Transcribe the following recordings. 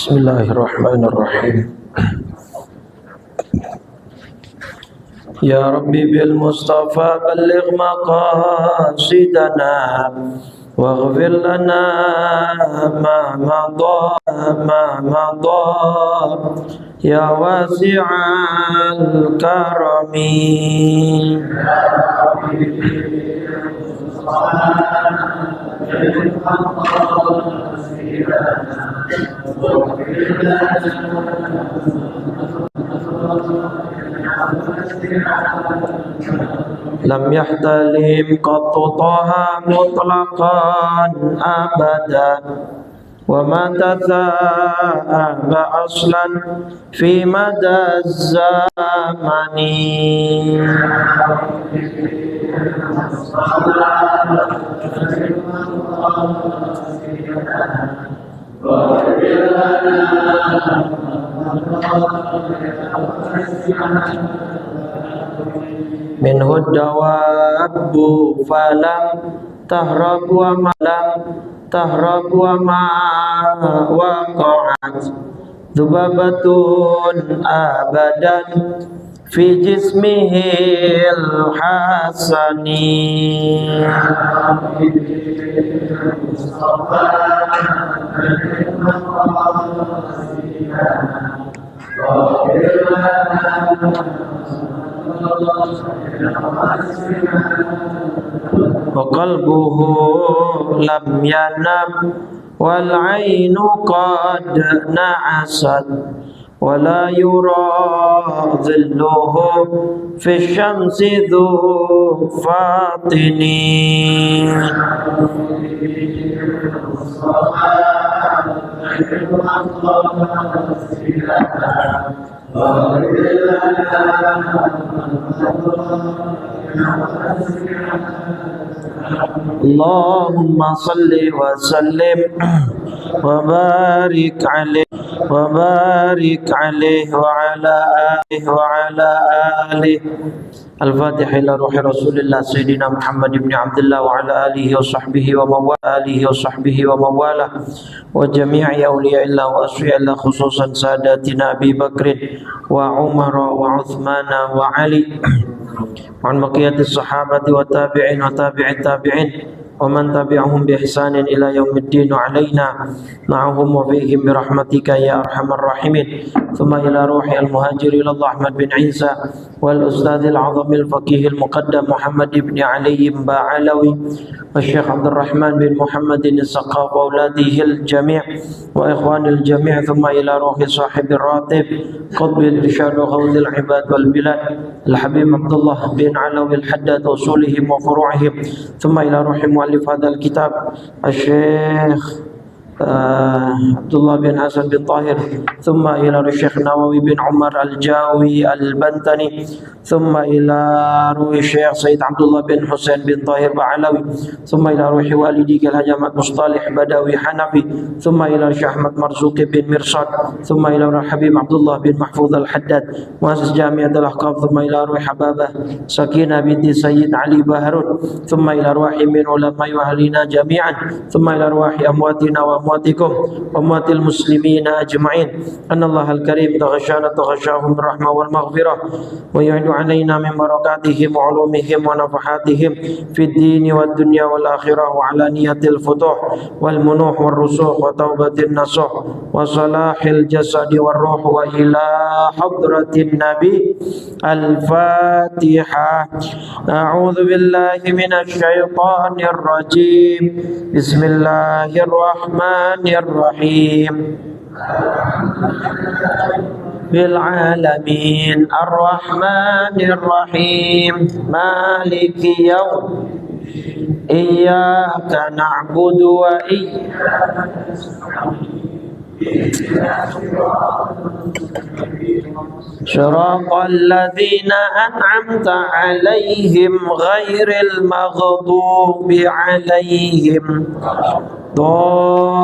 Bismillahirrahmanirrahim. Ya Rabbi bil Mustafa balligh maqasidana waghfir lana ma madha ya wasi'al karami. Lam yahtalim qattu taha mutlaqan abada wa ma tatha'aba aslan fi mada zamani. Minhu dawabu falam tahrab wa malam tahrab wa ma waqa'at dhubabatun abadan fi jismihil hasani. Wa qalbuhu lam yanam wal ainu qad na'asat wa la yura dhilluhu fi syamsi dhu fatini. Allahumma salli wa sallim wa barik alaihi wa barik alaihi wa ala alihi. Al-Fatihah ila ruhi Rasulillah Sayyidina Muhammad ibn Abdullah wa ala alihi wa sahbihi wa mawala wa jami'i awliya'illah wa asfiya'illah khususan sadatina Abi Bakrin wa Umar wa Uthman wa Ali wa an baqiyatis sahabati wa tabi'in wa tabi'it tabi'in wa man tabi'ahum bi ihsanin ila yaumiddin wa alaina ma'ahum wa fihim bi rahmatika ya arhamar rahimin. Thumma ila ruhi al-muhajir ila Allah Ahmad bin Isa wal ustadz al-azam al-faqih al-muqaddam Muhammad ibn Ali Ba'alawi wa Syekh Abdul Rahman bin Muhammad al-Saqaf wa auladihi al-jami' wa ikhwani al-jami'. Thumma ila ruhi sahib al-ratib qutb al-irshad wa khawd al-ibad wal bilad al-habib Abdullah bin Alawi al-Haddad wa usulihim wa furu'ihim. Thumma ila ruhi muallif hadha al-kitab al-Syekh Abdullah bin Hasan bin Tahir. Thumma ila Syekh Nawawi bin Umar al-Jawi al-Bantani. Thumma ila ruhi Syekh Sayyid Abdullah bin Husain bin Tahir Ba'alawi. Thumma ila ruhi walidi Al-Hajj Ahmad Mustalih Badawi Hanafi. Thumma ila Syekh Ahmad Marzuki bin Mirsad. Thumma ila ruhi Habib Abdullah bin Mahfuz al-Haddad muassis Jami'at al-Ahqaf. Thumma ila ruhi Hababah Sakinah binti Sayyid Ali Baharun. Thumma ila ruhi min ulama'i wa ahlina jami'an. Thumma ila ruhi amwatina wa أمواتكم أموات المسلمين أجمعين أن الله الكريم تغشانا تغشاهم بالرحمة والمغفرة ويعد علينا من بركاتهم وعلومهم ونفحاتهم في الدين والدنيا والآخرة وعلى نية الفتوح والمنوح والرسوخ وتوبة النصوح وصلاح الجسد والروح وإلى حضرة النبي. الفاتحة. أعوذ بالله من الشيطان الرجيم. بسم الله الرحمن الرحيم. بالعالمين الرحمن الرحيم مالك يوم إياك نعبد وإياك صراط الذين أنعمت عليهم غير المغضوب عليهم ضالين.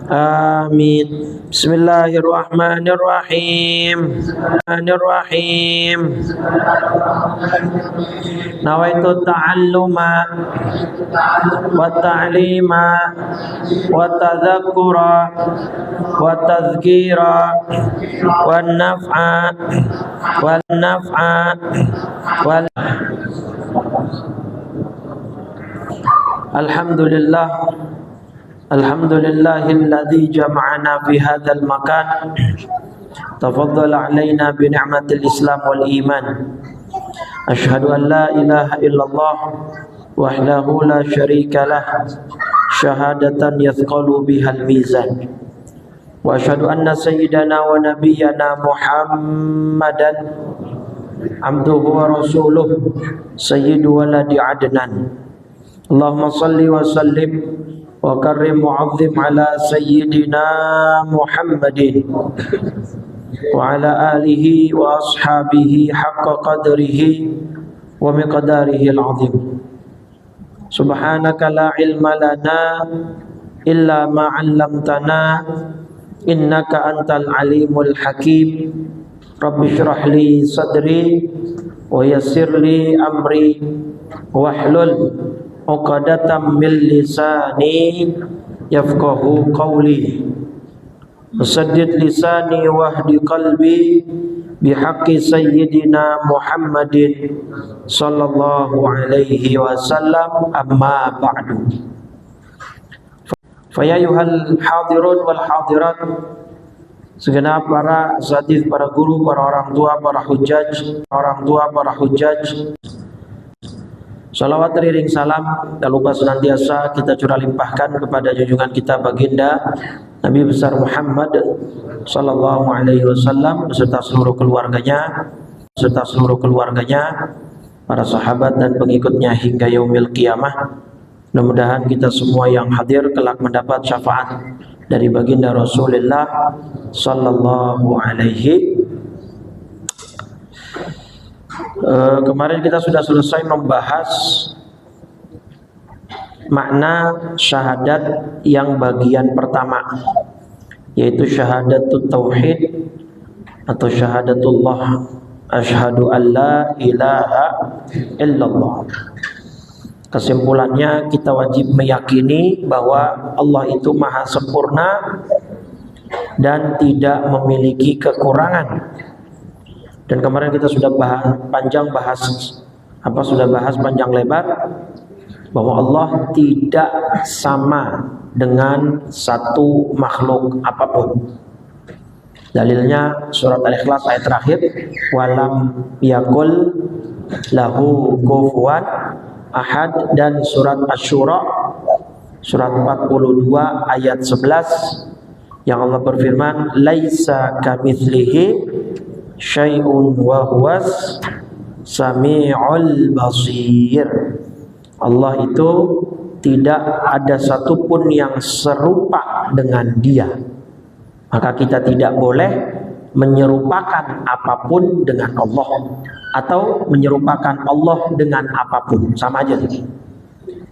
آمين. بسم الله الرحمن الرحيم. نويت التعلم والتعليم والتذكر والتذكير والنفع الحمد لله. الحمد لله الذي جمعنا في هذا المكان تفضل علينا بنعمة الإسلام والإيمان. أشهد أن لا إله إلا الله وحده لا شريك له شهادة يثقل بها الميزان. وأشهد أن سيدنا ونبينا محمدا عبده ورسوله سيد ولد عدنان. اللهم صل وسلم وكرم وعظم على سيدنا محمد وعلى آله وأصحابه حق قدره ومقداره العظيم. سبحانك لا علم لنا إلا ما علمتنا إنك أنت العليم الحكيم. رب اشرح لي صدري ويسر لي أمري واحلل uqadatam min lisani yafqahu qawli wasaddid lisani wahdi qalbi bihaqqi sayyidina Muhammadin sallallahu alaihi wasallam. Amma ba'du. Fayayuhal hadirun wal hadirat, segenap para asatidz, para guru, para orang tua, para hujjaj, salawat teriring salam tak lupa senantiasa kita curah limpahkan kepada junjungan kita baginda Nabi besar Muhammad sallallahu alaihi wasallam beserta seluruh keluarganya, para sahabat dan pengikutnya hingga yaumil qiyamah. Mudah-mudahan kita semua yang hadir kelak mendapat syafaat dari baginda Rasulullah sallallahu alaihi. Kemarin kita sudah selesai membahas makna syahadat yang bagian pertama, yaitu syahadatut tauhid atau syahadatullah, asyhadu an la ilaha illallah. Kesimpulannya, kita wajib meyakini bahwa Allah itu maha sempurna dan tidak memiliki kekurangan. Dan kemarin kita sudah bahas panjang lebar bahwa Allah tidak sama dengan satu makhluk apapun. Dalilnya surat Al-Ikhlas ayat terakhir, walam yakul lahu kufuwan ahad, dan surat Asy-Syura surat 42 ayat 11 yang Allah berfirman, laisa kamitslihi syai'un wa huwas sami'ul basir. Allah itu tidak ada satupun yang serupa dengan Dia. Maka kita tidak boleh menyerupakan apapun dengan Allah atau menyerupakan Allah dengan apapun, sama aja.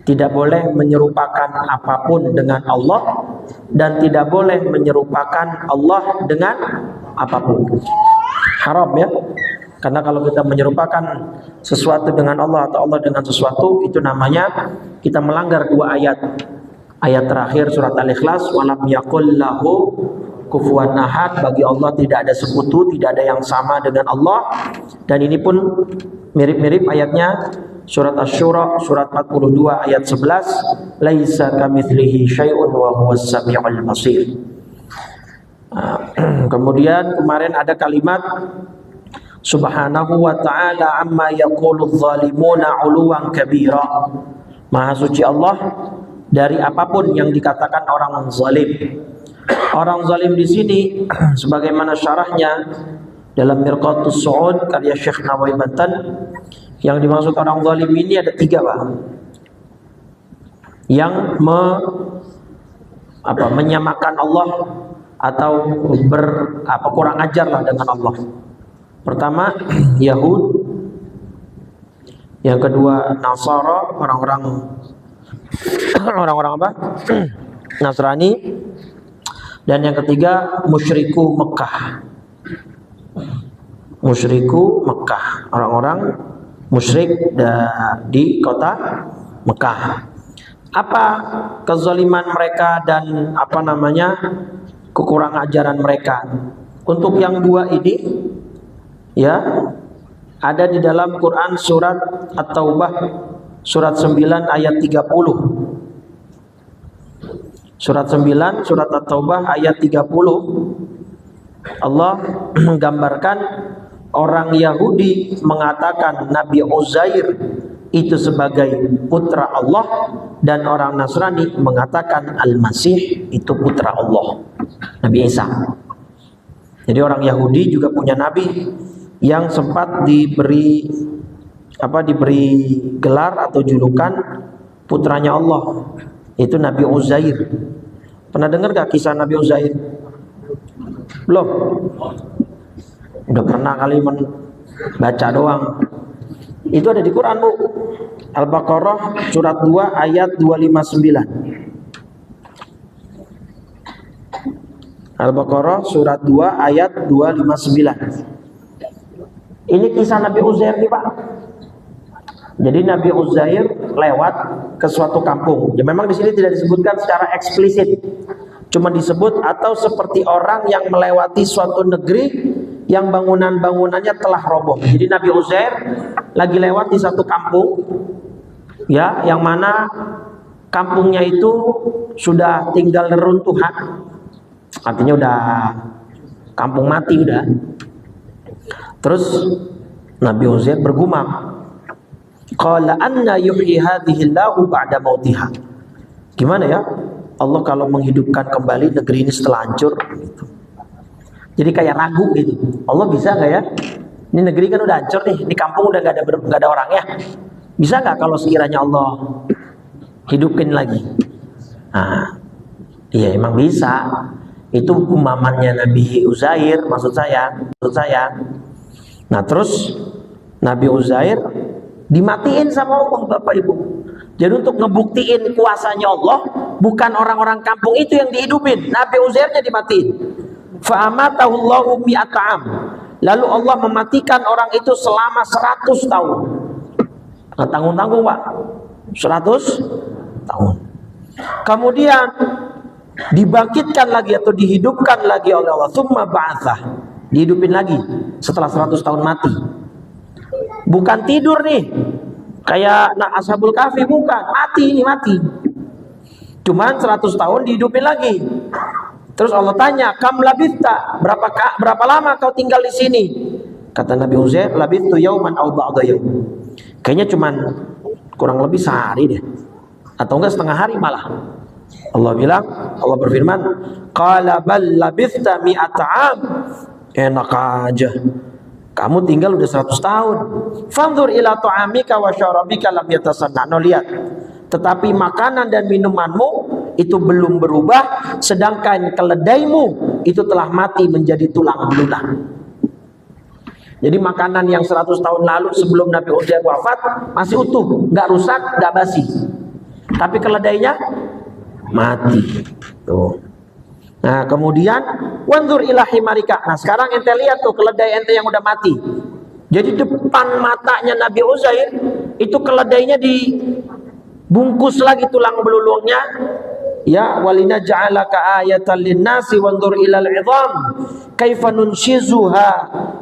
Tidak boleh menyerupakan apapun dengan Allah dan tidak boleh menyerupakan Allah dengan apapun. Haram ya. Karena kalau kita menyerupakan sesuatu dengan Allah atau Allah dengan sesuatu, itu namanya kita melanggar dua ayat. Ayat terakhir surat Al-Ikhlas, walam yakul lahu kufuwan ahad, bagi Allah tidak ada sekutu, tidak ada yang sama dengan Allah. Dan ini pun mirip-mirip ayatnya surat Asy-Syura surat 42 ayat 11, laisa kamitslihi syai'un wa huwas samiul basir. Kemudian kemarin ada kalimat subhanahu wa ta'ala amma yaqulu adh-dhalimuna 'uluwan kabira. Maha suci Allah dari apapun yang dikatakan orang zalim. Orang zalim di sini sebagaimana syarahnya dalam Mirqatus Su'ud karya Syekh Nawawi Banten, yang dimaksud orang zalim ini ada tiga, Pak. Yang menyamakan Allah atau kurang ajar lah dengan Allah. Pertama Yahud, yang kedua Nasara, orang-orang apa? Nasrani, dan yang ketiga musyriku Mekah. Musyriku Mekah, orang-orang musyrik di kota Mekah. Apa kezaliman mereka dan kekurangan ajaran mereka? Untuk yang dua ini ya ada di dalam Quran surat At-Taubah surat 9 ayat 30. Surat 9 surat At-Taubah ayat 30, Allah menggambarkan orang Yahudi mengatakan Nabi Uzair itu sebagai putra Allah, dan orang Nasrani mengatakan Al-Masih itu putra Allah, Nabi Isa. Jadi orang Yahudi juga punya nabi yang sempat diberi gelar atau julukan putranya Allah, itu Nabi Uzair. Pernah dengar gak kisah Nabi Uzair? Belum? Udah pernah kali baca doang. Itu ada di Quran, Bu. Al-Baqarah surat 2 ayat 259. Al-Baqarah surat 2 ayat 259. Ini kisah Nabi Uzair nih, Pak. Jadi Nabi Uzair lewat ke suatu kampung. Ya memang di sini tidak disebutkan secara eksplisit. Cuma disebut atau seperti orang yang melewati suatu negeri yang bangunan-bangunannya telah roboh. Jadi Nabi Uzair lagi lewat di satu kampung, ya, yang mana kampungnya itu sudah tinggal neruntuhan. Artinya udah kampung mati udah. Terus Nabi Uzair bergumam, qala anna yuhyi hadhihi Allahu ba'da mautiha. Gimana ya Allah kalau menghidupkan kembali negeri ini setelah hancur gitu. Jadi kayak ragu gitu. Allah bisa nggak ya? Ini negeri kan udah hancur nih, ini kampung udah nggak ada orangnya. Bisa nggak kalau sekiranya Allah hidupin lagi? Nah, iya emang bisa. Itu umamannya Nabi Uzair, maksud saya. Nah terus Nabi Uzair dimatiin sama Allah, Bapak Ibu. Jadi untuk ngebuktiin kuasanya Allah, bukan orang-orang kampung itu yang dihidupin, Nabi Uzairnya dimatiin. Fa'amatahu Allahu mi'ata am. Lalu Allah mematikan orang itu selama 100 tahun. Nah, tanggung-tanggung, Pak. 100 tahun. Kemudian dibangkitkan lagi atau dihidupkan lagi oleh Allah. Tsumma ba'atsah. Dihidupin lagi setelah 100 tahun mati. Bukan tidur nih. Kayak Ashabul Kahfi, bukan. Mati. Cuman 100 tahun dihidupin lagi. Terus Allah tanya, kam labithta, berapa lama kau tinggal di sini? Kata Nabi Uzair, labithtu yauman aw ba'da yaum. Kayaknya cuman kurang lebih sehari deh, atau enggak setengah hari malah. Allah berfirman, qala bal labithta mi'ata am. Enak aja, kamu tinggal udah 100 tahun. Fanzur ila ta'amika wa syarabika lam yatasanna. No, lihat, tetapi makanan dan minumanmu itu belum berubah, sedangkan keledaimu itu telah mati menjadi tulang belulang. Jadi makanan yang 100 tahun lalu sebelum Nabi Uzair wafat masih utuh, nggak rusak, nggak basi. Tapi keledainya mati. Tuh. Nah, kemudian wanzur ila himarika. Nah, sekarang ente lihat tuh keledai ente yang udah mati. Jadi depan matanya Nabi Uzair itu keledainya dibungkus lagi tulang belulungnya. Ya, walina ja'alaka ayatan linnasi wanzur ilal 'idham kaifa nunshizuha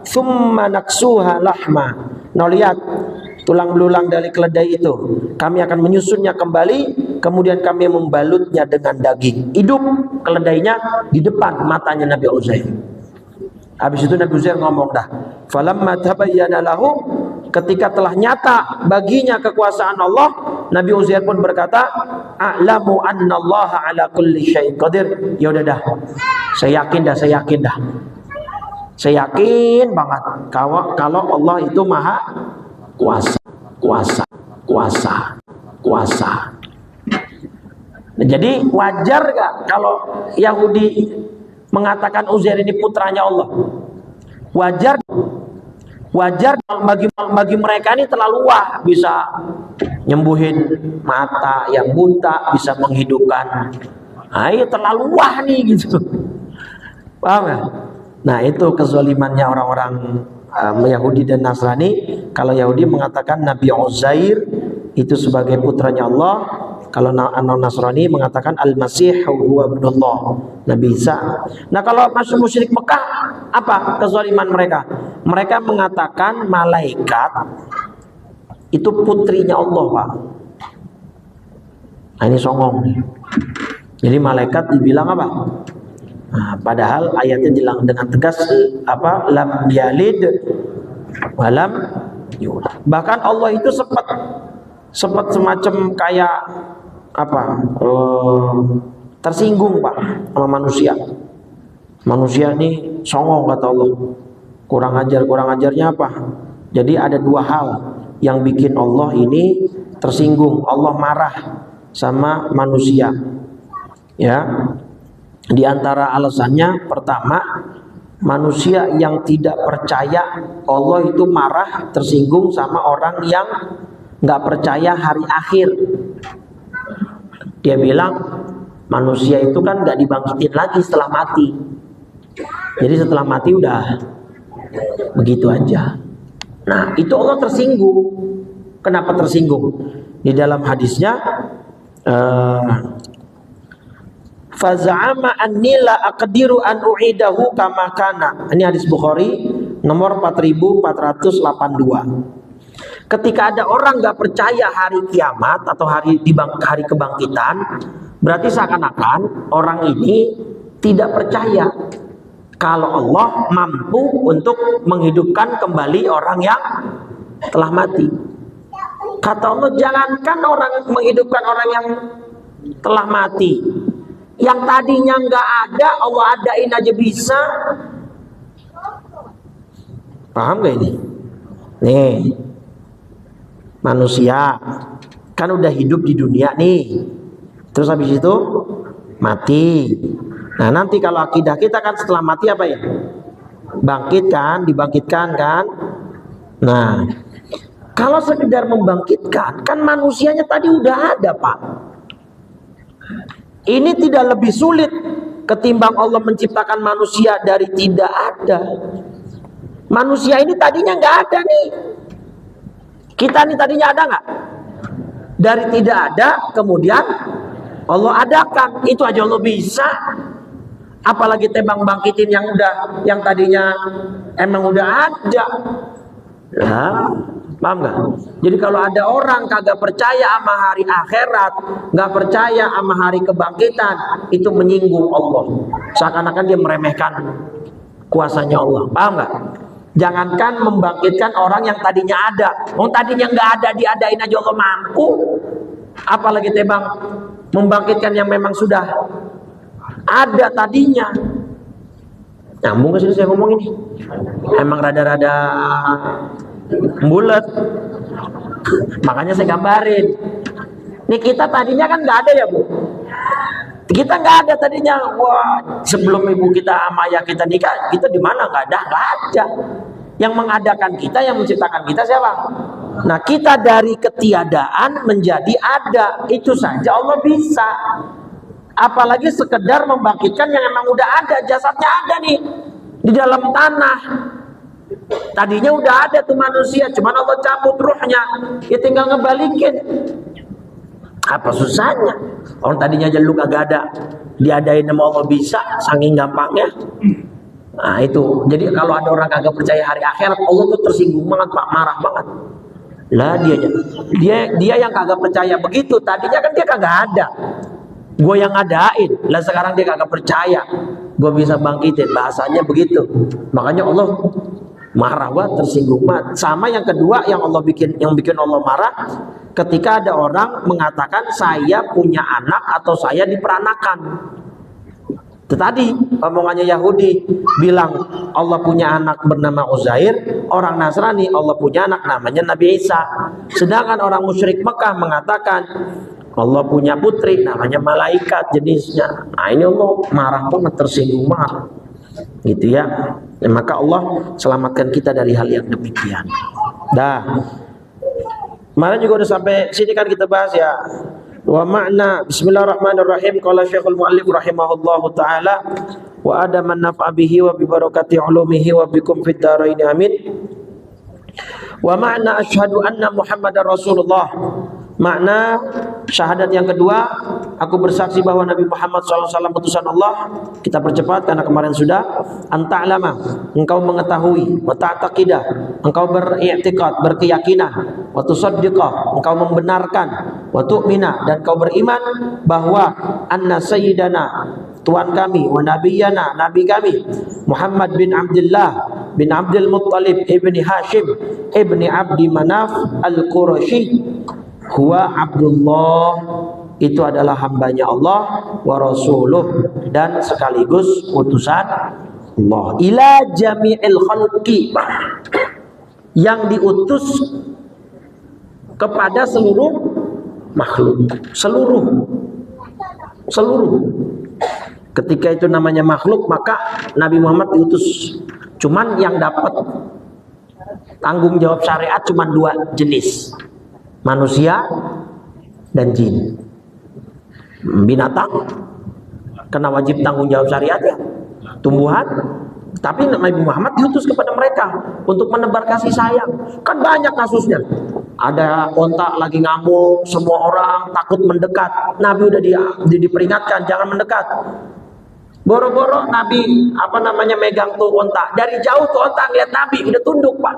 thumma naksuha lahma. Nah, lihat tulang belulang dari keledai itu. Kami akan menyusunnya kembali, kemudian kami membalutnya dengan daging. Hidup keledainya di depan matanya Nabi Uzair. Habis itu Nabi Uzair ngomong dah, falamma tabayyana lahu, ketika telah nyata baginya kekuasaan Allah, Nabi Uzair pun berkata, a'lamu annallaha ala kulli syai'in qadir. Ya udah dah. Saya yakin dah. Saya yakin banget kalau Allah itu maha kuasa. Nah, jadi wajar gak kalau Yahudi mengatakan Uzair ini putranya Allah? Wajar bagi mereka ini terlalu wah, bisa nyembuhin mata yang buta, bisa menghidupkan. Nah, ini terlalu wah nih gitu. Paham gak? Nah, itu kezalimannya orang-orang Yahudi dan Nasrani. Kalau Yahudi mengatakan Nabi Uzair itu sebagai putranya Allah, kalau Nasrani mengatakan Al-Masih huwa ibnullah, Nabi Isa. Nah, kalau masuk musyrik Mekah, apa kezaliman mereka? Mereka mengatakan malaikat itu putrinya Allah, Pak. Nah, ini songong nih. Jadi malaikat dibilang apa? Nah, padahal ayatnya bilang dengan tegas apa? Lam yalid walam yulad. Bahkan Allah itu sempat semacam kayak apa? Tersinggung, Pak, sama manusia. Manusia ini songong kata Allah. Kurang ajarnya apa? Jadi ada dua hal yang bikin Allah ini tersinggung. Allah marah sama manusia. Ya. Di antara alasannya, pertama, manusia yang tidak percaya Allah itu marah, tersinggung sama orang yang nggak percaya hari akhir. Dia bilang manusia itu kan nggak dibangkitin lagi setelah mati. Jadi setelah mati udah begitu aja. Nah, itu Allah tersinggung. Kenapa tersinggung? Di dalam hadisnya, faza'ama anni la aqdiru an u'idahu kama kana. Ini hadis Bukhari nomor 4482. Ketika ada orang nggak percaya hari kiamat atau hari kebangkitan, berarti seakan-akan orang ini tidak percaya kalau Allah mampu untuk menghidupkan kembali orang yang telah mati. Kata Allah, jangankan orang menghidupkan orang yang telah mati, yang tadinya nggak ada, Allah adain aja bisa. Paham gak ini? Nih, manusia kan udah hidup di dunia nih, terus habis itu mati. Nah, nanti kalau akidah kita kan setelah mati apa ya? Bangkit kan, dibangkitkan kan? Nah, kalau sekedar membangkitkan, kan manusianya tadi udah ada, Pak. Ini tidak lebih sulit ketimbang Allah menciptakan manusia dari tidak ada. Manusia ini tadinya nggak ada nih. Kita nih tadinya ada nggak? Dari tidak ada, kemudian Allah adakan. Itu aja Allah bisa. Apalagi tebang bangkitin yang tadinya emang udah ada. Nah, paham nggak? Jadi kalau ada orang kagak percaya sama hari akhirat, nggak percaya sama hari kebangkitan, itu menyinggung Allah. Seakan-akan dia meremehkan kuasanya Allah. Paham nggak? Jangankan membangkitkan orang yang tadinya ada, orang tadinya nggak ada diadain aja Allah mampu. Apalagi tebang membangkitkan yang memang sudah ada tadinya. Nyambung ke sini saya ngomong ini. Emang rada-rada bulat. Makanya saya gambarin. Nih kita tadinya kan nggak ada ya, Bu. Kita nggak ada tadinya. Wah, sebelum ibu kita sama ayah kita nikah, kita di mana? Nggak ada. Yang mengadakan kita, yang menciptakan kita siapa? Nah, kita dari ketiadaan menjadi ada. Itu saja Allah bisa. Apalagi sekedar membangkitkan yang emang udah ada, jasadnya ada nih di dalam tanah. Tadinya udah ada tuh manusia, cuman Allah cabut ruhnya, ya tinggal ngebalikin. Apa susahnya? Orang tadinya aja lu kagak ada, diadain sama Allah bisa, saking gampangnya. Nah itu, jadi kalau ada orang kagak percaya hari akhirat, Allah tuh tersinggung banget Pak, marah banget. Lah dia yang kagak percaya begitu, tadinya kan dia kagak ada. Gue yang ngadain, lah sekarang dia kagak percaya, gue bisa bangkitin, bahasanya begitu. Makanya Allah marah banget, tersinggung banget. Sama yang kedua yang bikin Allah marah, ketika ada orang mengatakan saya punya anak atau saya diperanakan. Itu tadi omongannya Yahudi bilang Allah punya anak bernama Uzair, orang Nasrani Allah punya anak namanya Nabi Isa. Sedangkan orang musyrik Mekah mengatakan Allah punya putri namanya malaikat jenisnya. Nah ini Allah marah banget, tersinggung banget, gitu ya. Maka Allah selamatkan kita dari hal yang demikian. Dah. Kemarin juga udah sampai sini kan kita bahas ya. Wa makna bismillahirrahmanirrahim qala Syekhul Muallif rahimahullahu taala wa adaman naf'a bihi wa bi barakati ulumihi wa bikum fid dharain amin. Wa makna asyhadu anna Muhammadar Rasulullah. Makna syahadat yang kedua, aku bersaksi bahwa Nabi Muhammad SAW utusan Allah. Kita percepat karena kemarin sudah. Anta'lama, engkau mengetahui. Wa ta'taqidah, engkau beriktikad, berkeyakinan. Wa tusaddiqah, engkau membenarkan. Wa tu'mina, dan engkau beriman bahwa anna sayyidana, Tuhan kami, wa nabiyyana, nabi kami, Muhammad bin Abdullah bin Abdul Muttalib ibni Hashim ibni Abdi Manaf al-Qurashi, huwa Abdullah, itu adalah hambanya Allah, wa rasuluh, dan sekaligus utusan Allah, ila jami'il khalqi, yang diutus kepada seluruh makhluk, seluruh. Ketika itu namanya makhluk, maka Nabi Muhammad diutus. Cuman yang dapat tanggung jawab syariat cuma dua jenis, manusia dan jin. Binatang kena wajib tanggung jawab syariat ya, tumbuhan. Tapi Nabi Muhammad diutus kepada mereka untuk menebar kasih sayang. Kan banyak kasusnya. Ada onta lagi ngamuk, semua orang takut mendekat. Nabi udah diperingatkan jangan mendekat. Boro-boro Nabi megang tuh onta. Dari jauh tuh onta ngeliat Nabi udah tunduk Pak.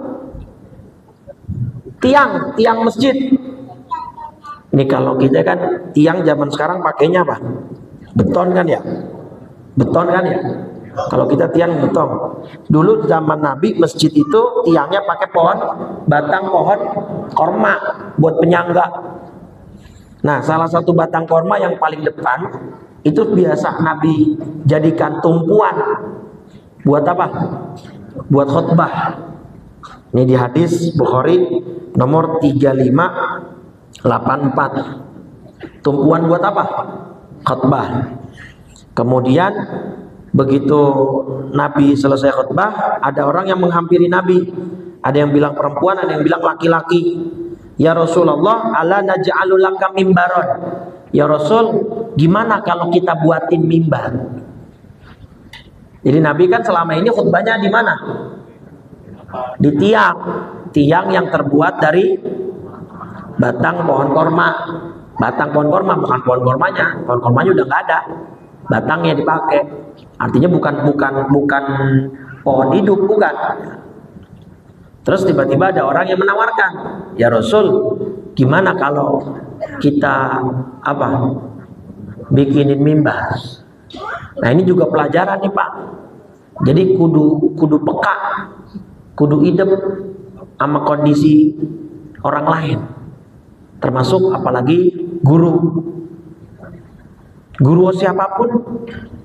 Tiang masjid. Ini kalau kita kan tiang zaman sekarang pakainya apa? Beton kan ya? Kalau kita tiang beton. Dulu zaman Nabi masjid itu tiangnya pakai batang pohon korma buat penyangga. Nah, salah satu batang korma yang paling depan itu biasa Nabi jadikan tumpuan buat apa? Buat khutbah. Ini di hadis Bukhari nomor 3584. Tumpuan buat apa? Khutbah. Kemudian begitu Nabi selesai khutbah, ada orang yang menghampiri Nabi. Ada yang bilang perempuan, ada yang bilang laki-laki. Ya Rasulullah, ala naj'alu laka mimbaron. Ya Rasul, gimana kalau kita buatin mimbar? Jadi Nabi kan selama ini khutbahnya di mana? Di tiang yang terbuat dari batang pohon korma. Batang pohon korma, bukan pohon kormanya. Pohon kormanya udah nggak ada, batangnya dipakai. Artinya bukan pohon hidup, bukan. Terus tiba-tiba ada orang yang menawarkan, ya Rasul, gimana kalau kita bikinin mimbar? Nah ini juga pelajaran nih Pak. Jadi kudu peka, kudu idem sama kondisi orang lain, termasuk apalagi guru siapapun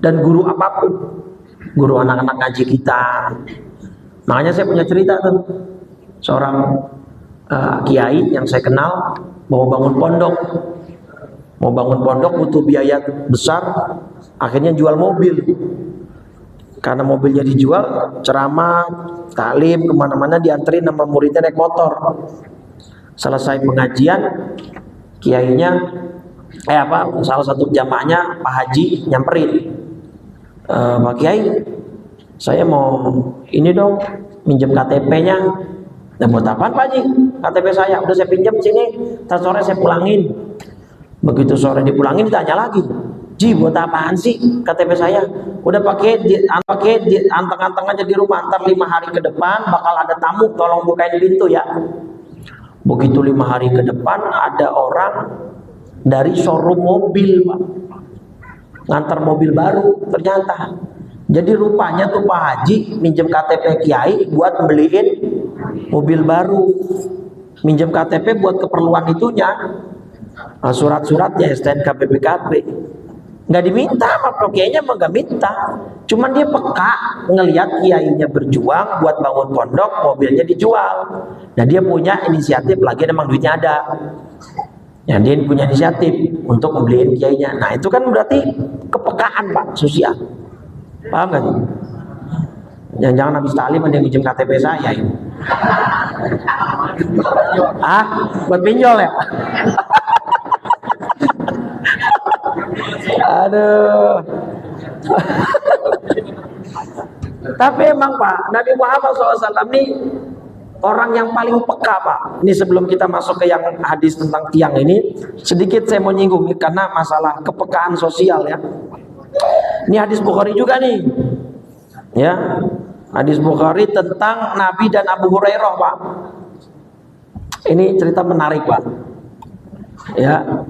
dan guru apapun, guru anak-anak ngaji kita. Makanya saya punya cerita tuh, seorang kiai yang saya kenal mau bangun pondok butuh biaya besar, akhirnya jual mobil. Karena mobilnya dijual, ceramah, taklim kemana-mana dianterin sama muridnya naik motor. Selesai pengajian, kiainya salah satu jamaahnya Pak Haji nyamperin, Pak Kiai, saya mau ini dong, minjem KTP-nya. Nah, buat apaan Pak Haji? KTP saya udah saya pinjam sini, ntar sore saya pulangin. Begitu sore dipulangin ditanya lagi, Ji buat apaan sih KTP saya? Udah pakai anteng-anteng aja di rumah, ntar 5 hari ke depan bakal ada tamu, tolong bukain pintu ya. Begitu 5 hari ke depan ada orang dari showroom mobil Pak, ngantar mobil baru ternyata. Jadi rupanya tuh Pak Haji minjem KTP Kiai buat beliin mobil baru, minjem KTP buat keperluan itunya, surat-suratnya STNK BPKB. Nggak diminta, Pak Kiainya mah nggak minta, cuman dia peka ngelihat Kiainya berjuang buat bangun pondok, mobilnya dijual. Nah dia punya inisiatif, lagi emang duitnya ada. Ya, dia punya inisiatif untuk membeliin Kiainya. Nah itu kan berarti kepekaan Pak, sosial. Paham gak sih? Jangan-jangan habis talim ada yang minjem KTP saya ini. Buat pinjol ya? Aduh. Tapi emang Pak, Nabi Muhammad SAW ini orang yang paling peka Pak. Ini sebelum kita masuk ke yang hadis tentang tiang ini, sedikit saya mau nyinggung karena masalah kepekaan sosial ya. Ini hadis Bukhari juga nih, ya, hadis Bukhari tentang Nabi dan Abu Hurairah Pak. Ini cerita menarik Pak, ya,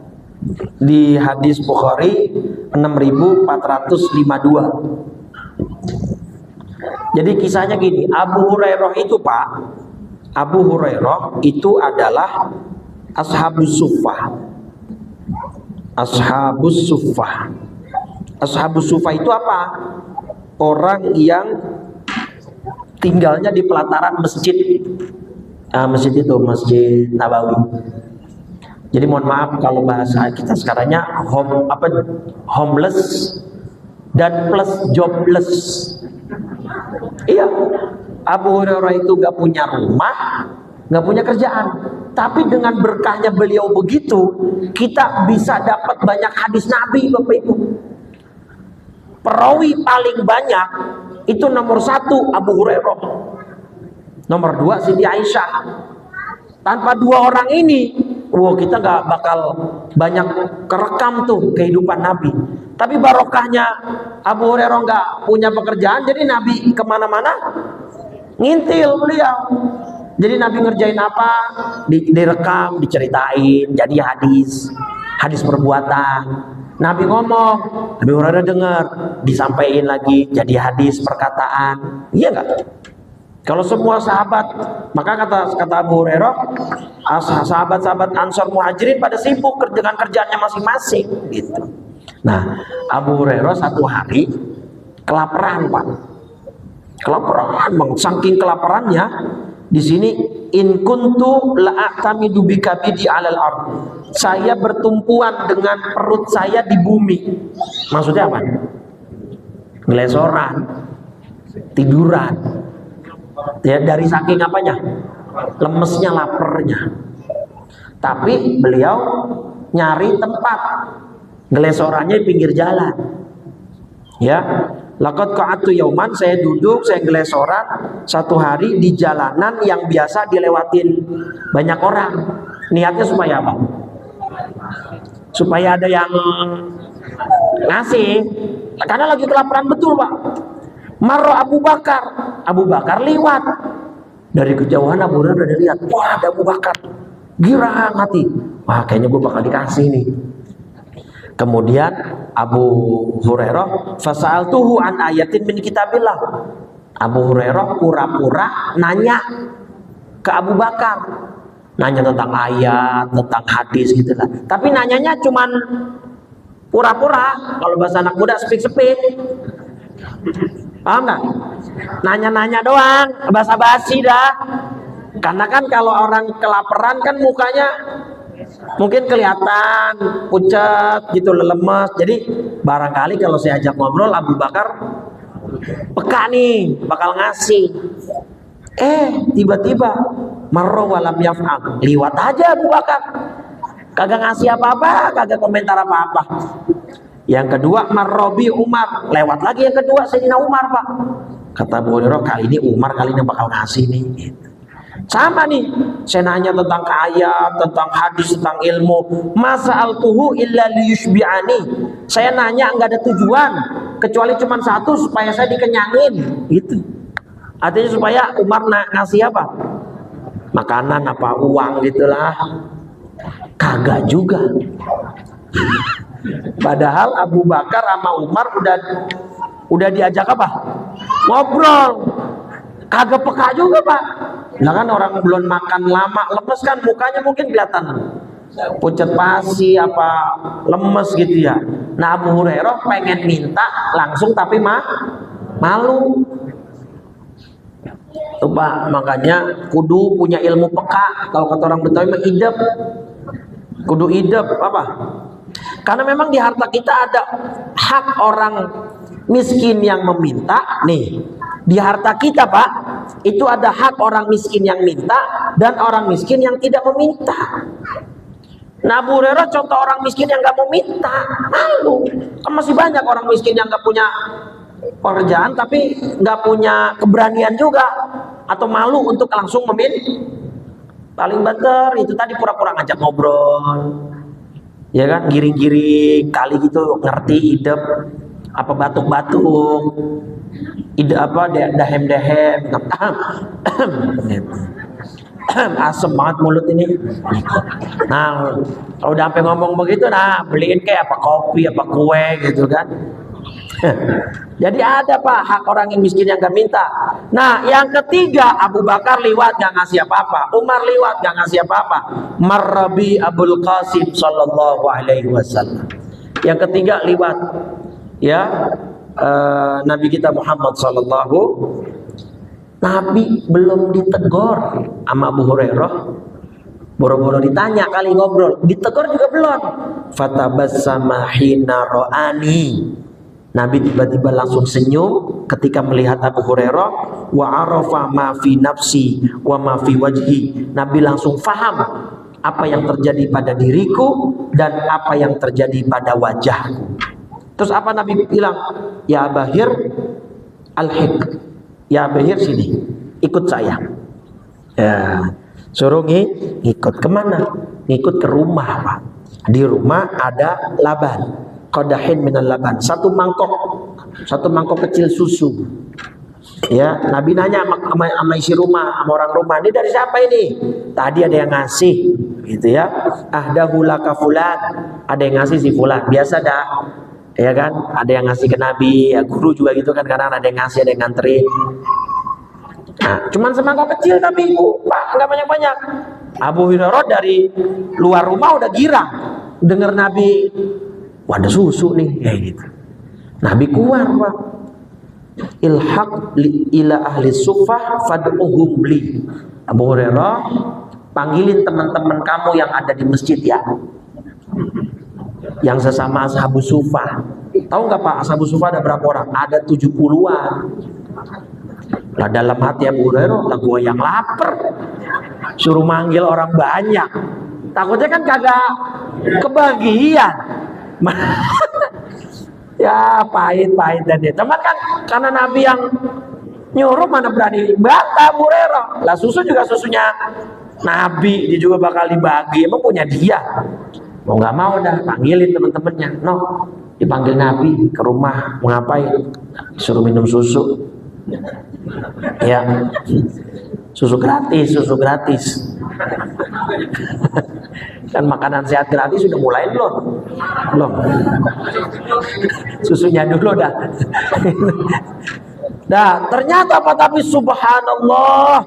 di hadis Bukhari 6452. Jadi kisahnya gini, Abu Hurairah itu Pak, Abu Hurairah itu adalah Ashabus Suffah. Ashabus Suffah. Ashabus Suffah itu apa? Orang yang tinggalnya di pelataran masjid. Masjid itu Masjid Nabawi. Jadi mohon maaf kalau bahasa kita sekarangnya homeless dan plus jobless. Iya, Abu Hurairah itu gak punya rumah, gak punya kerjaan. Tapi dengan berkahnya beliau begitu, kita bisa dapat banyak hadis Nabi Bapak Ibu. Perawi paling banyak itu nomor 1 Abu Hurairah, nomor 2 Siti Aisyah. Tanpa 2 orang ini, kita nggak bakal banyak kerekam tuh kehidupan Nabi. Tapi barokahnya Abu Hurairah nggak punya pekerjaan, jadi Nabi kemana-mana ngintil beliau. Jadi Nabi ngerjain apa, direkam, diceritain, jadi hadis perbuatan. Nabi ngomong, Nabi Hurairah dengar, disampaikan lagi, jadi hadis perkataan. Iya nggak? Kalau semua sahabat, maka kata Abu Hurairah, sahabat-sahabat Ansor Muhajirin pada sibuk dengan kerjaannya masing-masing, gitu. Nah, Abu Hurairah satu hari kelaparan Pak, kelaparan bang, saking kelaparannya. Di sini in kuntu la'atamidu bikabidi 'alal ard. Saya bertumpuan dengan perut saya di bumi. Maksudnya apa? Ngelesoran, tiduran. Ya dari saking apanya? Lemesnya, laparnya. Tapi beliau nyari tempat ngelesorannya di pinggir jalan. Ya. Laqad qa'adtu yauman, saya duduk, saya gelesoran satu hari di jalanan yang biasa dilewatin banyak orang. Niatnya supaya apa? Supaya ada yang ngasih. Karena lagi kelaparan betul Pak. Marro Abu Bakar. Abu Bakar lewat. Dari kejauhan Abu Hurairah udah lihat. Wah ada Abu Bakar. Girang hati. Wah kayaknya gue bakal dikasih nih. Kemudian Abu Hurairah fasa'altuhu an ayatin min kitabillah. Abu Hurairah pura-pura nanya ke Abu Bakar, nanya tentang ayat, tentang hadis gitu lah. Tapi nanyanya cuman pura-pura, kalau bahasa anak muda speak-speak. Paham nggak? Nanya-nanya doang, basa-basi dah. Karena kan kalau orang kelaparan kan mukanya mungkin kelihatan pucat gitu, lemes. Jadi barangkali kalau saya ajak ngobrol Abu Bakar peka nih, bakal ngasih. Tiba-tiba marro walam yaf'al. Liwat aja Abu Bakar. Kagak ngasih apa-apa, kagak komentar apa-apa. Yang kedua marrobi Umar. Lewat lagi yang kedua Sayyidina Umar Pak. Kata Abu Hurairah, kali ini Umar kali ini bakal ngasih nih. Gitu. Sama nih, saya nanya tentang ayat, tentang hadis, tentang ilmu. Masa'altuhu illa liyushbi'ani. Saya nanya nggak ada tujuan, kecuali cuma satu, supaya saya dikenyangin. Gitu. Artinya supaya Umar ngasih apa? Makanan apa uang gitulah. Kagak juga. Padahal Abu Bakar sama Umar udah diajak apa? Ngobrol. Kagak peka juga, Pak. Nah kan orang belum makan lama, lemes kan mukanya mungkin kelihatan pucat pasi apa lemes gitu ya. Nah Abu Hurairah pengen minta langsung tapi malu. Tuh Pak, makanya kudu punya ilmu peka. Kalau kata orang Betawi mah idep. Kudu idep apa? Karena memang di harta kita ada hak orang miskin yang meminta nih. Di harta kita Pak, itu ada hak orang miskin yang minta dan orang miskin yang tidak meminta. Nah Abu Hurairah contoh orang miskin yang gak mau minta, malu. Kan masih banyak orang miskin yang gak punya pekerjaan tapi gak punya keberanian juga atau malu untuk langsung meminta. Paling bener itu tadi pura-pura ngajak ngobrol, ya kan, giring-giring kali gitu, ngerti idep apa batuk-batuk, ide apa dahem-dahem, asem banget mulut ini. Nah kalau udah sampai ngomong begitu, nah beliin kayak apa kopi apa kue gitu kan. Jadi ada Pak hak orang yang miskin yang gak minta. Nah yang ketiga, Abu Bakar liwat gak ngasih apa-apa, Umar liwat gak ngasih apa-apa. Marrabi Abul Qasim sallallahu alaihi wasallam. Yang ketiga liwat ya Nabi kita Muhammad sallallahu. Nabi belum ditegur sama Abu Hurairah, boro-boro ditanya kali ngobrol, ditegur juga belum. Fatabassama hina ra'ani. Nabi tiba-tiba langsung senyum ketika melihat Abu Hurairah. Wa arafa ma fi nafsi wa ma fi wajhi. Nabi langsung faham apa yang terjadi pada diriku dan apa yang terjadi pada wajahku. Terus apa Nabi bilang? Ya Abahir al-hik. Ya Abahir sini, ikut saya. Ya, suruh ngikut kemana? Ngikut ke rumah Pak. Di rumah ada Laban. Qadahin minal laban, satu mangkok kecil susu. Ya, Nabi nanya sama isi rumah, sama orang rumah, ini dari siapa ini? Tadi ada yang ngasih, gitu ya. Ahdahu laka fulan, ada yang ngasih si fulan. Biasa dah, ya kan? Ada yang ngasih ke Nabi, ya guru juga gitu kan, kadang ada yang ngasih, ada yang nganterin. Nah, cuman semangkok kecil tapi Pak, nggak banyak-banyak. Abu Hurairah dari luar rumah udah girang, dengar Nabi. Wah, ada susu nih, kayak gitu. Nabi keluar Pak. Ilhaq ila ahli sufah fad'uhum li. Abu Hurairah, panggilin teman-teman kamu yang ada di masjid ya, yang sesama ashabus sufah. Tahu nggak Pak, ashabus sufah ada berapa orang? Ada 70-an. Lah dalam hati Abu Hurairah, lah gua yang lapar, suruh manggil orang banyak, takutnya kan kagak kebagian. Ya pahit dan dia teman kan, karena Nabi yang nyuruh mana berani bantah Abu Hurairah. Lah susu juga susunya Nabi, dia juga bakal dibagi, emang punya dia. Mau nggak mau dah panggilin teman-temannya. No, dipanggil Nabi ke rumah, mau ngapain? Suruh minum susu. Ya, susu gratis. Kan makanan sehat gratis sudah mulai belum? Susunya dulu dah. Nah, ternyata apa? Tapi subhanallah,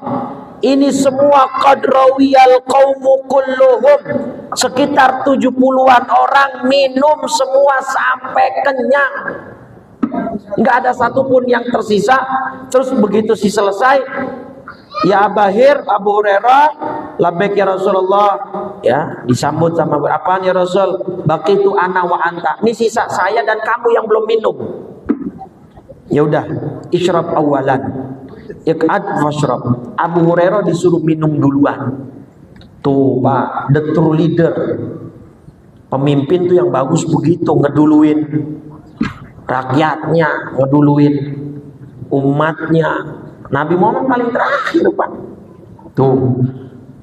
ini semua qadrawiyal qaumu kulluhum, sekitar 70-an orang minum semua sampai kenyang. Nggak ada satupun yang tersisa. Terus begitu selesai, ya Abahir, Abu Hurairah, labbaik ya Rasulullah, ya disambut sama apaan ya Rasul? Baqitu ana wa anta. Ini sisa saya dan kamu yang belum minum. Ya udah, isyrab awalan, iqad washrab. Abu Hurairah disuruh minum duluan. Tuh Pak, the true leader, pemimpin tuh yang bagus begitu, ngeduluin rakyatnya, ngeduluin umatnya. Nabi Muhammad paling terakhir, Pak. Tuh.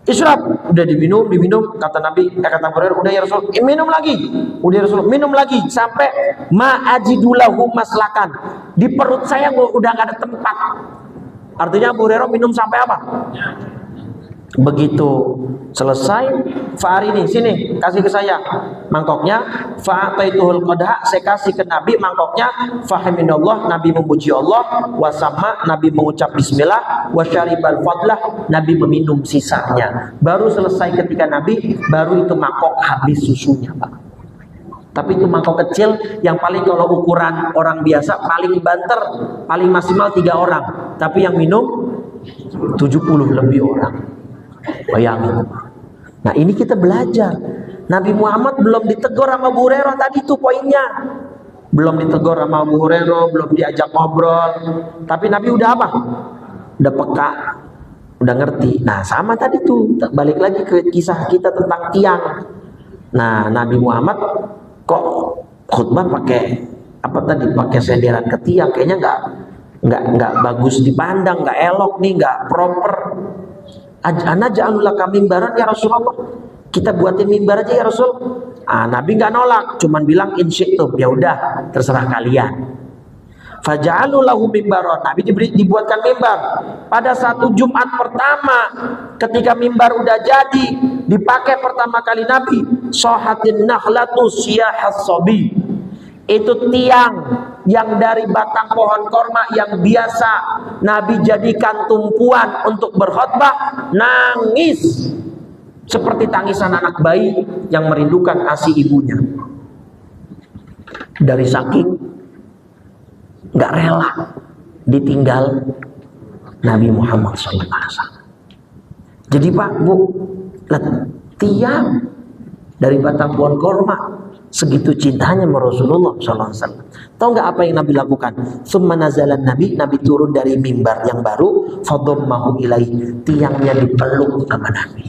Israf, udah diminum, kata Nabi, kata Hurairah, udah ya Rasul, minum lagi. Udah ya Rasul, minum lagi sampai ma'ajidulahu maslakan. Di perut saya udah gak ada tempat. Artinya Abu Hurairah minum sampai apa? Begitu selesai, fa'arini, sini kasih ke saya mangkoknya, fa'ataituhul qadha, saya kasih ke Nabi mangkoknya, fahaminallah, Nabi memuji Allah, wasamma, Nabi mengucap bismillah, wasyaribal fadlah, Nabi meminum sisanya. Baru selesai ketika Nabi, baru itu mangkok habis susunya, Pak. Tapi itu mangkok kecil yang paling kalau ukuran orang biasa paling banter, paling maksimal 3 orang. Tapi yang minum 70 lebih orang. Bayangin. Nah ini kita belajar. Nabi Muhammad belum ditegur sama Abu Hurairah tadi tuh poinnya. Belum ditegur sama Abu Hurairah, belum diajak ngobrol. Tapi Nabi udah apa? Udah peka, udah ngerti. Nah sama tadi tuh, balik lagi ke kisah kita tentang tiang. Nah Nabi Muhammad kok khutbah pakai apa tadi? Pakai senderan ke tiang, kayaknya nggak bagus dipandang, nggak elok nih, nggak proper. Ana ja'alullah mimbaran ya Rasulullah. Kita buatin mimbar aja ya Rasul. Nabi nggak nolak, cuman bilang insyi'tum, ya udah terserah kalian. Faja'alulahu mimbaran. Nabi dibuatkan mimbar. Pada satu Jumat pertama ketika mimbar udah jadi, dipakai pertama kali Nabi, sohatin nakhlatu siyahas sobi. Itu tiang yang dari batang pohon korma yang biasa Nabi jadikan tumpuan untuk berkhutbah, nangis seperti tangisan anak bayi yang merindukan ASI ibunya. Dari saking nggak rela ditinggal Nabi Muhammad SAW. Jadi Pak Bu, tiang dari batang pohon korma segitu cintanya sama Rasulullah SAW. Tahu nggak apa yang Nabi lakukan? Summa nazalan Nabi turun dari mimbar yang baru, fadhammahu ilaih, tiangnya dipeluk sama Nabi.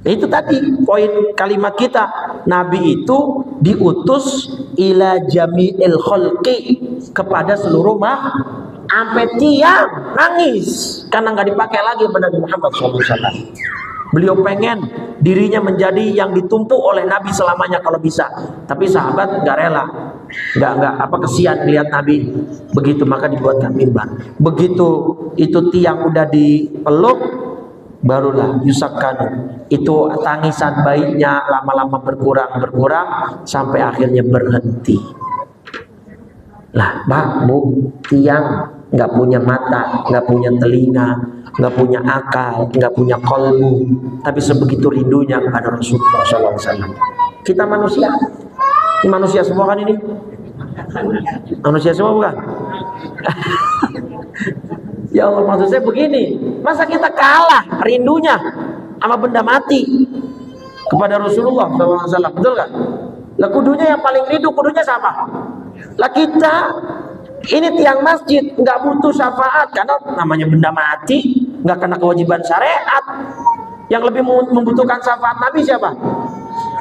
Itu tadi poin kalimat kita. Nabi itu diutus ila jami'il khalqi, kepada seluruh sampai tiang nangis karena nggak dipakai lagi pada Nabi Muhammad SAW. Beliau pengen dirinya menjadi yang ditumpuk oleh Nabi selamanya kalau bisa. Tapi sahabat nggak rela, nggak kesian lihat Nabi begitu, maka dibuatkan mimbar. Begitu itu tiang udah dipeluk, barulah yusakkan, itu tangisan baiknya lama-lama berkurang sampai akhirnya berhenti. Lah Pak Bu, tiang nggak punya mata, nggak punya telinga, nggak punya akal, nggak punya kolbu, tapi sebegitu rindunya kepada Rasulullah SAW. Kita manusia, ini manusia semua kan ini? Manusia semua bukan? Ya Allah, maksud saya begini, masa kita kalah rindunya sama benda mati kepada Rasulullah SAW, betul nggak? Lah kudunya yang paling rindu, kudunya siapa? Lah kita. Ini tiang masjid nggak butuh syafaat karena namanya benda mati, nggak kena kewajiban syariat. Yang lebih membutuhkan syafaat Nabi siapa?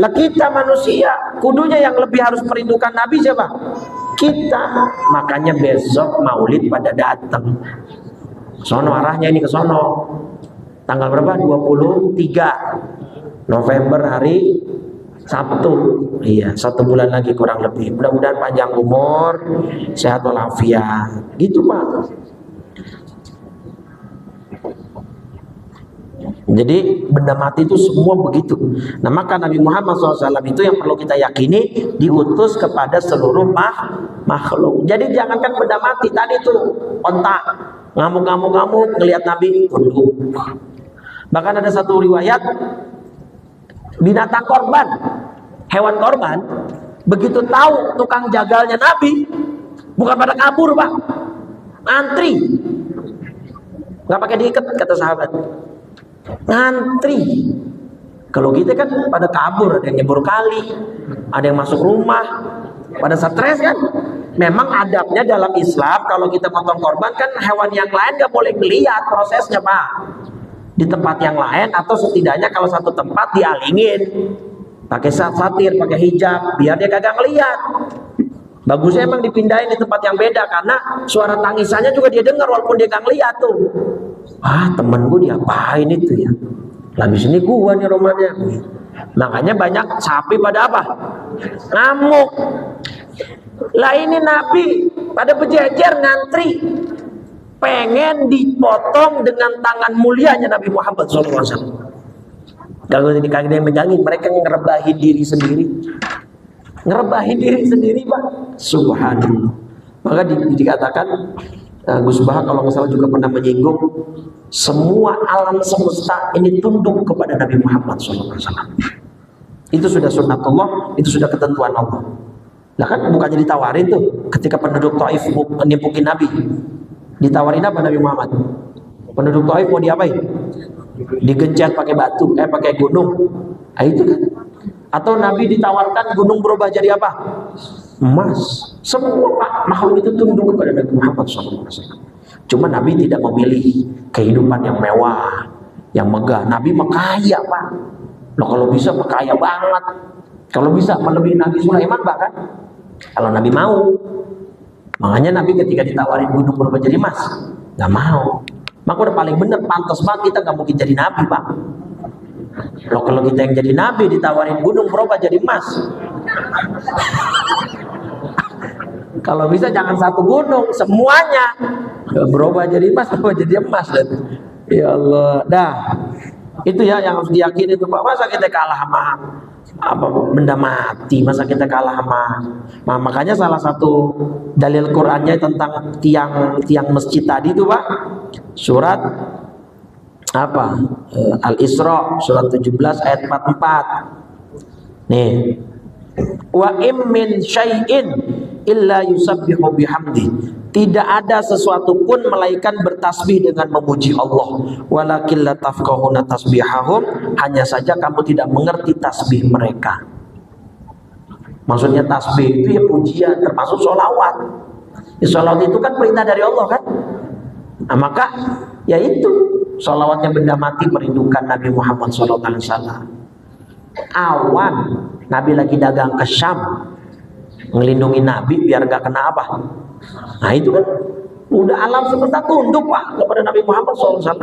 Lah kita manusia, kudunya yang lebih harus merindukan Nabi siapa? Kita. Makanya besok Maulid pada datang. Sono arahnya ini ke sono. Tanggal berapa? 23 November hari Sabtu. Iya, 1 bulan lagi kurang lebih. Mudah-mudahan panjang umur, sehat walafiat. Gitu Pak. Jadi benda mati itu semua begitu. Nah maka Nabi Muhammad SAW itu yang perlu kita yakini, diutus kepada seluruh makhluk. Jadi jangankan benda mati, tadi tuh onta ngamuk ngelihat Nabi tunduk. Bahkan ada satu riwayat, binatang korban, hewan korban, begitu tahu tukang jagalnya Nabi, bukan pada kabur Pak, antri, nggak pakai diikat kata sahabat, ngantri. Kalau kita kan pada kabur, ada yang nyebur kali, ada yang masuk rumah, pada stres kan. Memang adabnya dalam Islam kalau kita potong korban kan hewan yang lain nggak boleh melihat prosesnya Pak. Di tempat yang lain atau setidaknya kalau satu tempat dialingin pakai satir, pakai hijab biar dia kagak ngeliat. Bagusnya emang dipindahin di tempat yang beda, karena suara tangisannya juga dia dengar walaupun dia nggak lihat tuh. Ah, temen gue diapain itu ya? Habis ini gua nih romannya. Makanya banyak sapi pada apa? Ngamuk. Lah ini Nabi pada berjejer ngantri, pengen dipotong dengan tangan mulianya Nabi Muhammad SAW. Kalau ini kagak yang megangin, mereka ngerebahin diri sendiri. Ngerebahin diri sendiri, Pak. Subhanallah. Maka dikatakan Gus Bah kalau nggak salah juga pernah menyinggung, semua alam semesta ini tunduk kepada Nabi Muhammad SAW. Itu sudah sunnatullah, itu sudah ketentuan Allah. Nah kan bukannya ditawarin tuh ketika penduduk Taif menimpukin Nabi. Ditawarin apa Nabi Muhammad? Penduduk Taif mau diapain? Digencet pakai batu, pakai gunung. Nah, itu kan. Atau Nabi ditawarkan gunung berubah jadi apa? Emas. Semua makhluk itu tunduk kepada Nabi Muhammad SAW. Cuma Nabi tidak memilih kehidupan yang mewah, yang megah. Nabi kaya, Pak. Loh, kalau bisa kaya banget. Kalau bisa melebihi Nabi Sulaiman bahkan. Kalau Nabi mau. Makanya Nabi ketika ditawarin gunung berubah jadi emas, nggak mau. Maka udah paling bener, pantas banget kita nggak mungkin jadi Nabi, Pak. Loh, kalau kita yang jadi Nabi ditawarin gunung berubah jadi emas, kalau bisa jangan satu gunung, semuanya berubah jadi emas, berubah jadi emas. Ya Allah, dah itu ya yang harus diyakini itu, Pak. Masa kita kalah sama apa benda mati, masa kita kalah sama makanya salah satu dalil Qur'annya tentang tiang masjid tadi itu, Pak, surat apa? Al-Isra surat 17 ayat 44. Nih. Wa im min syai'in illa yusabbihu bihamdi. Tidak ada sesuatu pun melainkan bertasbih dengan memuji Allah. Walakin la tafqahuna tasbihahum, hanya saja kamu tidak mengerti tasbih mereka. Maksudnya tasbih itu ya pujian, termasuk sholawat. Ya, sholawat itu kan perintah dari Allah kan. Nah, maka ya itu sholawatnya benda mati merindukan Nabi Muhammad SAW. Awan Nabi lagi dagang ke Syam, ngelindungi Nabi biar gak kena apa. Nah itu kan udah alam semesta tunduk, Pak, kepada Nabi Muhammad SAW.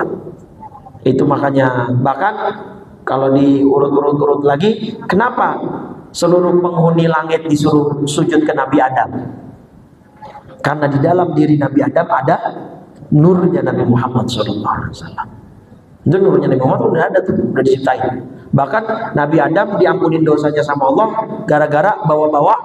Itu makanya bahkan kalau diurut-urut lagi, kenapa seluruh penghuni langit disuruh sujud ke Nabi Adam? Karena di dalam diri Nabi Adam ada nurnya Nabi Muhammad SAW. Itu nurnya Nabi Muhammad udah ada tuh, udah diciptain. Bahkan Nabi Adam diampunin dosanya sama Allah gara-gara bawa-bawa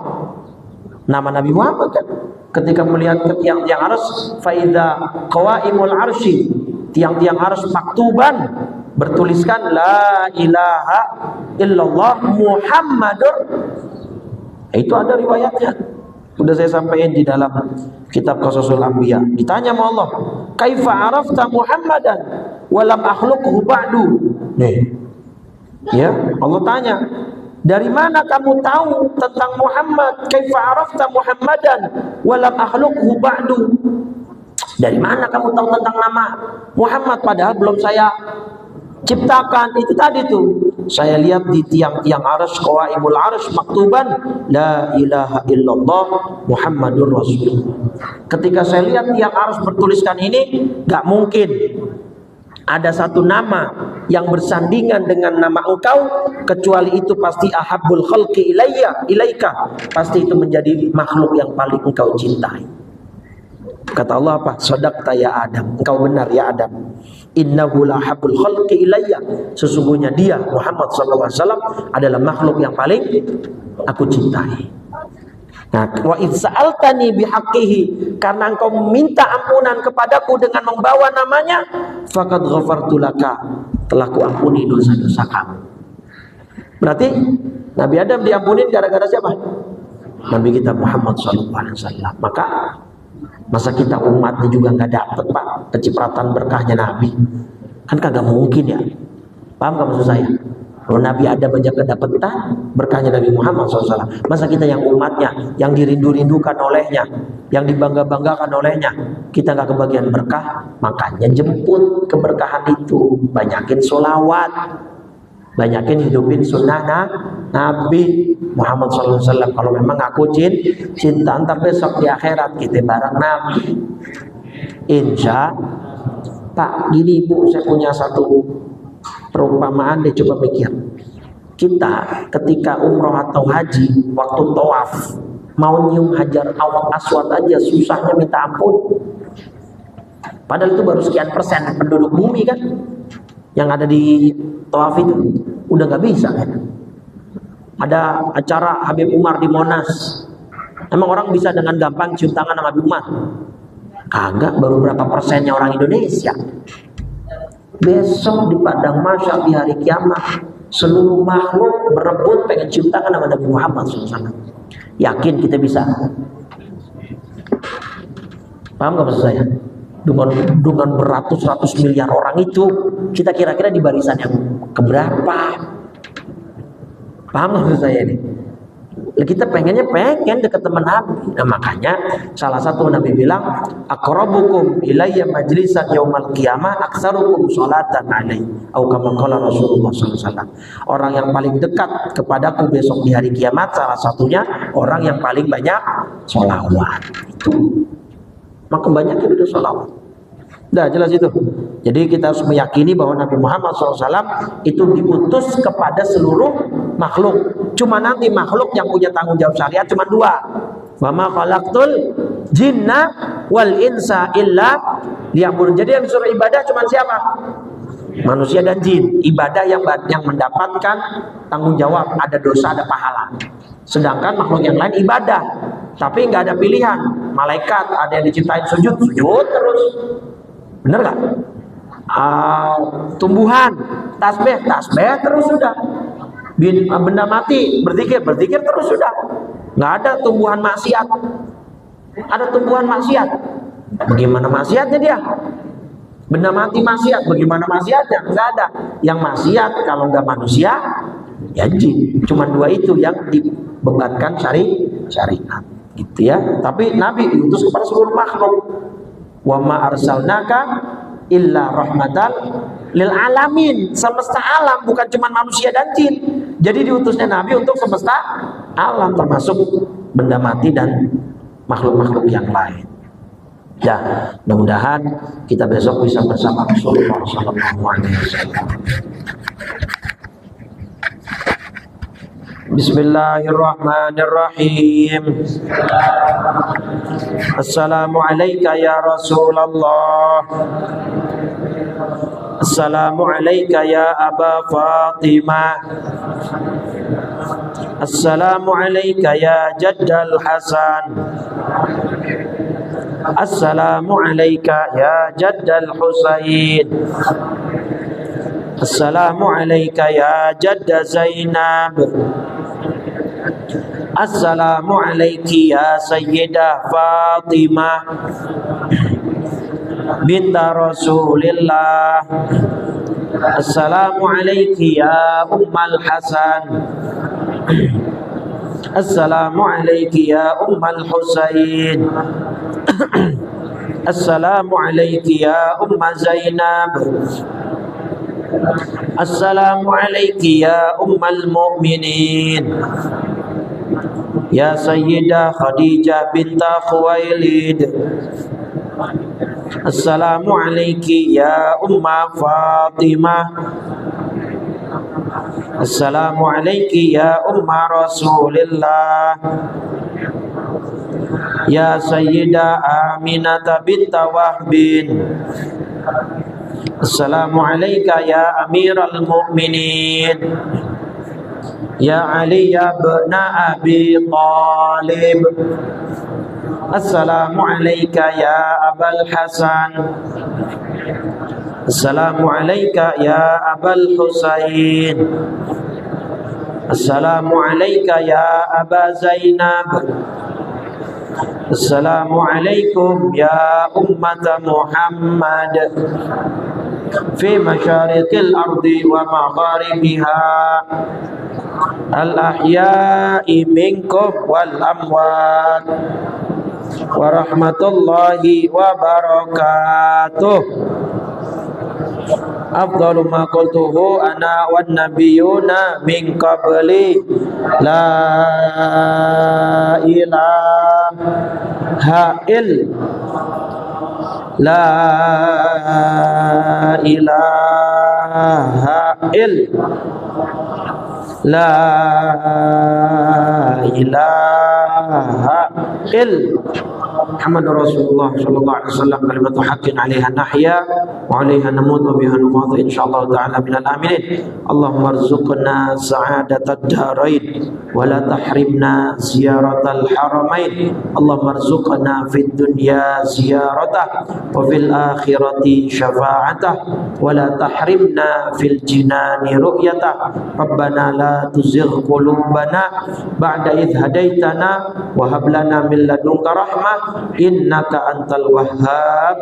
nama Nabi Muhammad kan. Ketika melihat ke tiang-tiang arsy, faida qawaimul arsy, tiang-tiang arsy maktuban bertuliskan la ilaha illallah Muhammadur. Itu ada riwayatnya. Sudah saya sampaikan di dalam kitab Qasasul Anbiya. Ditanya sama Allah, "Kaifa arafta Muhammadan wa lam akhluqhu ba'du?" Nih. Ya, Allah tanya, dari mana kamu tahu tentang Muhammad? Kaifa arafta Muhammadan wa lam akhluqhu ba'du? Dari mana kamu tahu tentang nama Muhammad padahal belum saya ciptakan? Itu tadi tuh. Saya lihat di tiang-tiang arsy, qawaimul arsy maktuban la ilaha illallah Muhammadur Rasulullah. Ketika saya lihat tiang arsy bertuliskan ini, gak mungkin ada satu nama yang bersandingan dengan nama engkau, kecuali itu pasti ahabbul khalqi ilaika, pasti itu menjadi makhluk yang paling engkau cintai. Kata Allah apa? Shadaqta ya Adam, engkau benar ya Adam. Innahu la ahabbul khalqi ilayya, sesungguhnya dia Muhammad SAW adalah makhluk yang paling aku cintai. Nah, wa idz sa'altani bihaqqihi, karena engkau meminta ampunan kepadaku dengan membawa namanya, faqad ghafartu laka, telah kuampuni dosa-dosa kamu. Berarti Nabi Adam diampuni gara-gara siapa? Nabi kita Muhammad SAW. Maka masa kita umatnya juga nggak dapat, Pak, kecipratan berkahnya Nabi? Kan kagak mungkin ya. Paham gak maksud saya? Kalau Nabi Adam aja kedapetan berkahnya Nabi Muhammad SAW, masa kita yang umatnya, yang dirindu-rindukan olehnya, yang dibangga-banggakan olehnya, kita nggak kebagian berkah? Makanya jemput keberkahan itu, banyakin sholawat. Banyakin hidupin sunnah Nabi Muhammad SAW. Kalau memang aku cinta, ntar besok di akhirat kita bareng Nabi. Insya Pak, gini Bu, saya punya satu perumpamaan deh, coba pikir. Kita ketika umroh atau haji, waktu tawaf, mau nyium hajar aswad aja susahnya minta ampun. Padahal itu baru sekian persen penduduk bumi kan yang ada di tawaf itu, udah nggak bisa kan. Ada acara Habib Umar di Monas, emang orang bisa dengan gampang cium tangan sama Habib Umar? Kagak, baru berapa persennya orang Indonesia. Besok di padang mahsyar di hari kiamat, seluruh makhluk berebut pengen cium tangan sama Nabi Muhammad SAW. Yakin kita bisa? Paham gak maksud saya? Dengan beratus-ratus miliar orang itu, kita kira-kira di barisan yang keberapa? Paham gak maksud saya ini? Kita pengen deket teman Nabi. Nah makanya salah satu Nabi bilang, aqrabukum ilayya majlisan yaumal qiyamah aktsarukum sholatan alaihi, atau kama qala Rasulullah SAW. Orang yang paling dekat kepadaku besok di hari kiamat salah satunya orang yang paling banyak sholawat. Itu maka banyak itu sholawat. Udah jelas itu. Jadi kita harus meyakini bahwa Nabi Muhammad SAW itu diutus kepada seluruh makhluk. Cuma nanti makhluk yang punya tanggung jawab syariat cuma dua. Wa ma khalaqtul jinna wal insa illa liya'budun. Jadi yang disuruh ibadah cuma siapa? Manusia dan jin. Ibadah yang mendapatkan tanggung jawab, ada dosa, ada pahala. Sedangkan makhluk yang lain ibadah, tapi nggak ada pilihan. Malaikat ada yang diciptain sujud terus. Bener gak? Tumbuhan tasbih terus sudah. Benda mati berzikir terus sudah. Nggak ada tumbuhan maksiat. Ada tumbuhan maksiat. Bagaimana maksiatnya dia? Benda mati maksiat, bagaimana maksiatnya? Nggak ada. Yang maksiat kalau nggak manusia, ya jin. Cuma dua itu yang dibebankan syariat, gitu ya. Tapi Nabi diutus kepada seluruh makhluk. Wa ma arsalnaka illa rahmatan lil alamin, semesta alam, bukan cuma manusia dan jin. Jadi diutusnya Nabi untuk semesta alam, termasuk benda mati dan makhluk-makhluk yang lain. Ya, mudah-mudahan kita besok bisa bersama Rasulullah SAW. Bismillahirrahmanirrahim. Assalamu alayka ya Rasulullah. Assalamu alayka ya Aba Fatimah. Assalamu alayka ya Jaddal Hasan. Assalamu alayka ya Jaddal Husain. Assalamu alayka ya Jadda Zainab. Assalamu alayki ya Sayyidah Fatimah binta Rasulillah. Assalamu alayki ya Ummal Hasan. Assalamu alayki ya Ummal Husain. Assalamu alayki ya Umma Zainab. Assalamu alayki ya Ummal Mu'minin. Ya Sayyidah Khadijah binta Khuwailid. Assalamu alayki ya Umma Fatimah. Assalamu alayki ya Umma Rasulillah. Ya Sayyidah Aminah binta Wahbin. Assalamu alayka ya Amiral Mu'minin. Ya Ali ya Bna Abi Talib. Assalamu alayka ya Abal Hasan. Assalamu alayka ya Abal Husain. Assalamu alayka ya Aba Zainab. Assalamu alaikum ya ummata Muhammad fi masyariqil ardi wa magharibiha al-ahya'i minkum wal amwat wa rahmatullahi wa barakatuh. afdalu ma qultuhu ana wan nabiyuna min qabli la ilaha la ilaha la ilaha Muhammadur Rasulullah sallallahu alaihi wasallam kalimatu haqqin 'alaiha nahya wa 'alaiha namut wa biha numat insyaallah taala minal aminin. Allahumma arzuqna sa'adatad darain wa la tahrimna ziyaratal haramain. Allahumma arzuqna fid dunya ziyaratah wa fil akhirati syafa'atah wa la tahrimna fil jinani ru'yatah. Rabbana la tuzigh qulubana ba'da idh hadaitana wa hab lana min ladunka rahmah innaka antal wahhab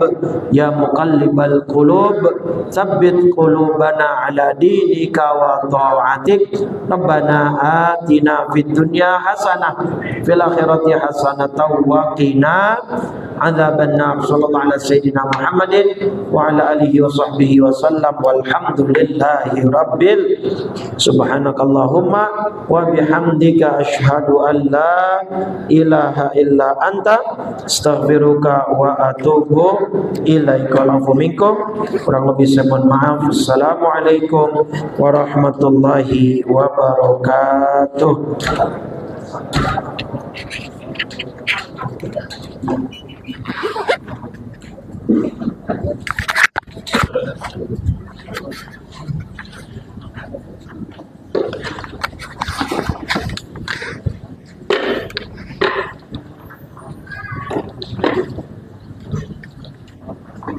ya muqallibal qulub tsabbit qulubana ala dinika wa ta'atik. Rabbana atina fid dunya hasanah fil akhirati hasanah wa qina adzabannar. Sallallahu ala sayyidina Muhammadin wa ala alihi wa sahbihi wa sallam walhamdulillahi rabbil subhanakallahumma wa bihamdika asyhadu an la ilaha illa anta astaghfiruka wa atubu ilaika. Wa'fu minkum, kurang lebih saya mohon maaf. Assalamualaikum warahmatullahi wabarakatuh.